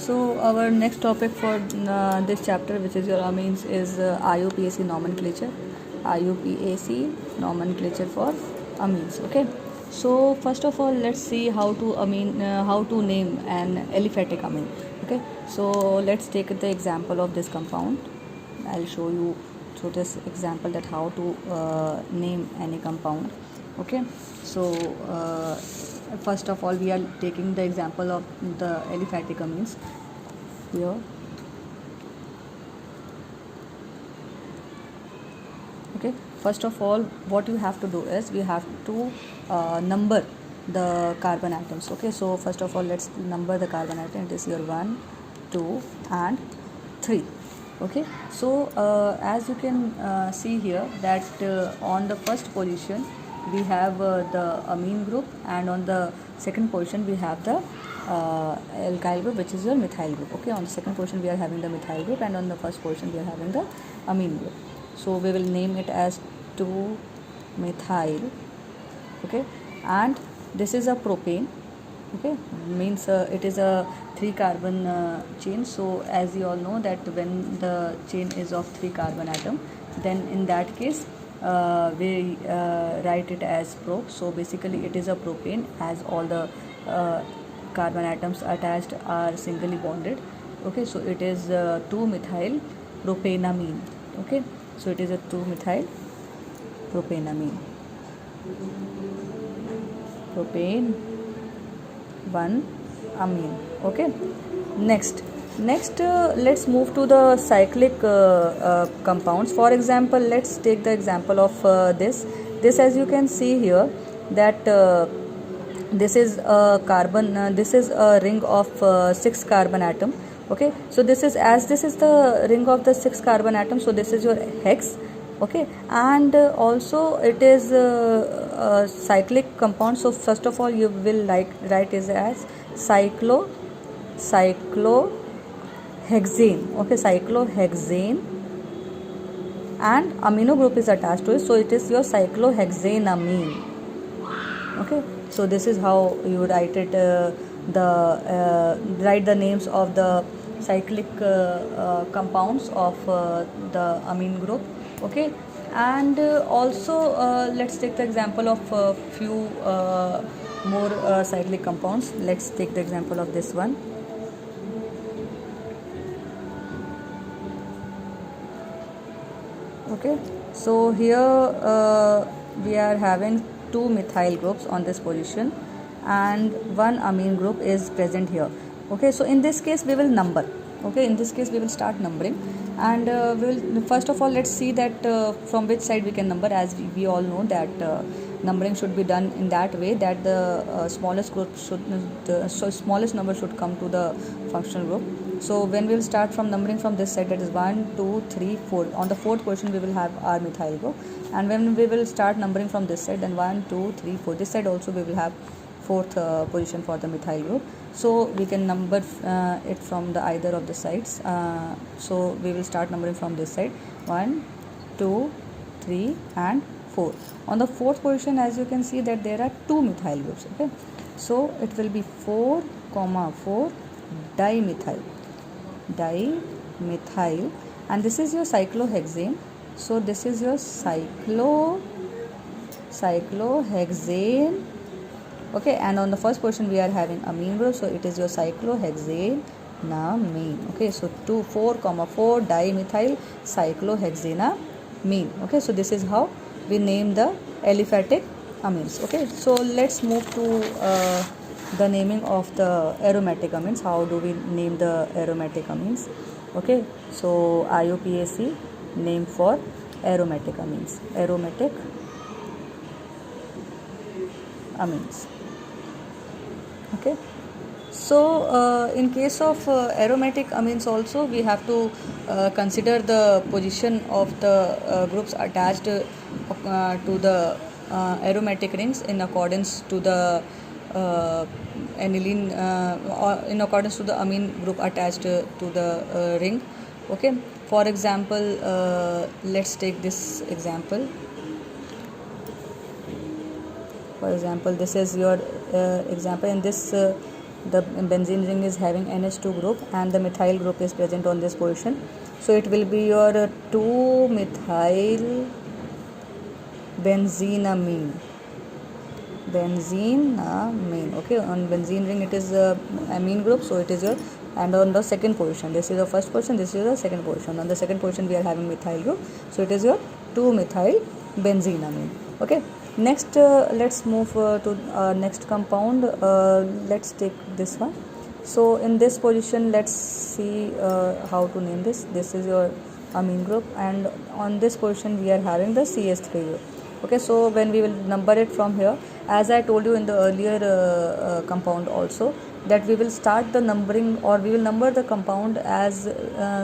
So our next topic for this chapter, which is your amines, is IUPAC nomenclature. IUPAC nomenclature for amines. Okay. So first of all, let's see how to name an aliphatic amine. Okay. So let's take the example of this compound. I'll show you through this example that how to name any compound. Okay. So first of all, we are taking the example of the aliphatic amines here. Okay, first of all, what you have to do is we have to number the carbon atoms. Okay, so first of all, let's number the carbon atom. It is here 1, 2 and 3. Okay, so as you can see here that on the first position we have the amine group, and on the second position we have the alkyl group, which is your methyl group. Okay, on the second position we are having the methyl group, and on the first position we are having the amine group. So we will name it as 2-methyl. Okay, and this is a propane. Okay, means it is a 3 carbon chain. So as you all know that when the chain is of 3 carbon atom, then in that case we write it as prop. So basically it is a propane, as all the carbon atoms attached are singly bonded. Okay, so it is 2-methyl propanamine. Okay, so it is a 2-methyl propanamine. Propane 1 amine. Okay, next let's move to the cyclic compounds. For example, let's take the example of this as you can see here that this is a carbon this is a ring of 6 carbon atom. Okay, so this is the ring of the 6 carbon atom, so this is your hex. Okay, and also it is a cyclic compound. So first of all you will write it as cyclohexane. Okay, cyclohexane, and amino group is attached to it, so it is your cyclohexanamine. Okay, so this is how you write it, write the names of the cyclic compounds of the amine group. Okay, and also let's take the example of few more cyclic compounds. Let's take the example of this one. Okay, so here we are having 2 methyl groups on this position, and 1 amine group is present here. Okay, so in this case we will number. Okay, in this case we will start numbering, and first of all let's see that from which side we can number. As we all know that numbering should be done in that way that the smallest number should come to the functional group. So when we will start from numbering from this side, that is 1, 2, 3, 4. On the fourth position we will have our methyl group, and when we will start numbering from this side, then 1, 2, 3, 4. This side also we will have fourth position for the methyl group. So we can number it from the either of the sides. So we will start numbering from this side, 1, 2, 3 and 4. On the fourth position, as you can see that there are 2 methyl groups. Okay, so it will be 4, 4 dimethyl, and this is your cyclohexane. So this is your cyclohexane. Okay, and on the first position we are having amine group, so it is your cyclohexanamine. Okay, so 4, 4 dimethyl cyclohexanamine. Okay, so this is how we name the aliphatic amines. Okay, so let's move to the naming of the aromatic amines. How do we name the aromatic amines? Okay, so IUPAC name for aromatic amines. Okay, so in case of aromatic amines also we have to consider the position of the groups attached to the aromatic rings in accordance to the aniline or in accordance to the amine group attached to the ring. Okay, for example, let's take this example. For example, this is your example. In this the benzene ring is having NH2 group and the methyl group is present on this position. So it will be your 2-methyl benzenamine. Okay, on benzene ring it is amine group, so it is your, and on the second position, this is the first position, this is the second position. On the second position we are having methyl group, so it is your 2-methyl benzenamine. Okay, next let's move to next compound. Let's take this one. So in this position, let's see how to name this. This is your amine group, and on this position we are having the CH3 group. Okay, so when we will number it from here, as I told you in the earlier compound also, that we will start the numbering, or we will number the compound as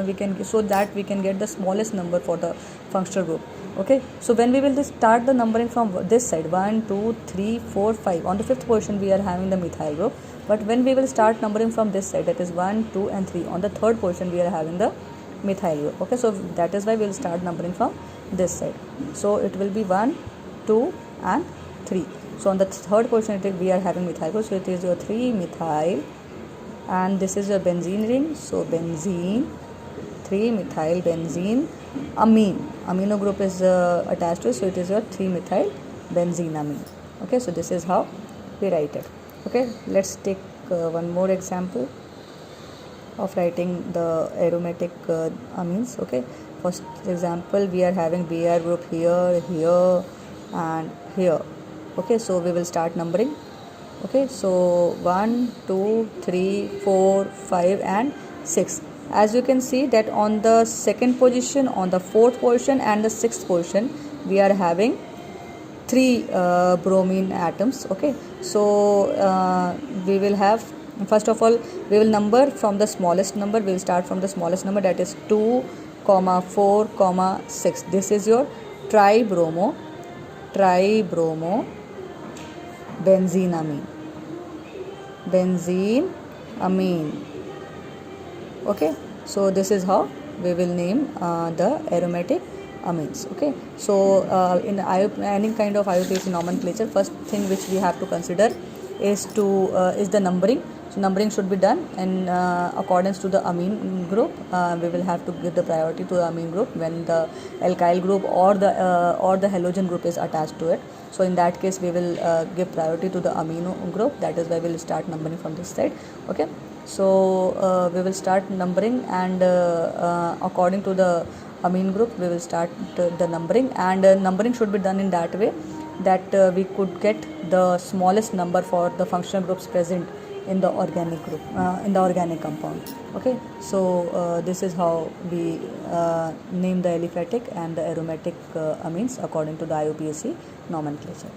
we can, so that we can get the smallest number for the functional group. Okay, so when we will start the numbering from this side, 1 2 3 4 5, on the fifth position we are having the methyl group, but when we will start numbering from this side, that is 1 2 and 3, on the third position we are having the methyl group. Okay, so that is why we will start numbering from this side. So it will be 1 2 and 3. So on the third position we are having methyl group, so it is your 3-methyl, and this is your benzene ring, so benzene, 3-methyl benzene amine, amino group is attached to it, so it is your 3-methyl benzenamine. Okay, so this is how we write it. Okay, let's take one more example of writing the aromatic amines. Okay, first example, we are having Br group here, here and here. Okay, so we will start numbering. Okay, so 1 2 3 4 5 and 6. As you can see that on the second position, on the fourth position and the sixth position we are having 3 bromine atoms. Okay, so we will have, first of all we will number from the smallest number. We will start from the smallest number, that is 2, 4, 6. This is your tribromo benzenamine. Okay, so this is how we will name the aromatic amines. Okay, so in any kind of IUPAC nomenclature, first thing which we have to consider is the numbering. So numbering should be done in accordance to the amine group. We will have to give the priority to the amine group when the alkyl group or the halogen group is attached to it. So in that case we will give priority to the amino group. That is why we will start numbering from this side. Okay, so we will start numbering, and according to the amine group we will start the numbering, and numbering should be done in that way that we could get the smallest number for the functional groups present in the organic group, in the organic compound. Okay, so this is how we name the aliphatic and the aromatic amines according to the IUPAC nomenclature.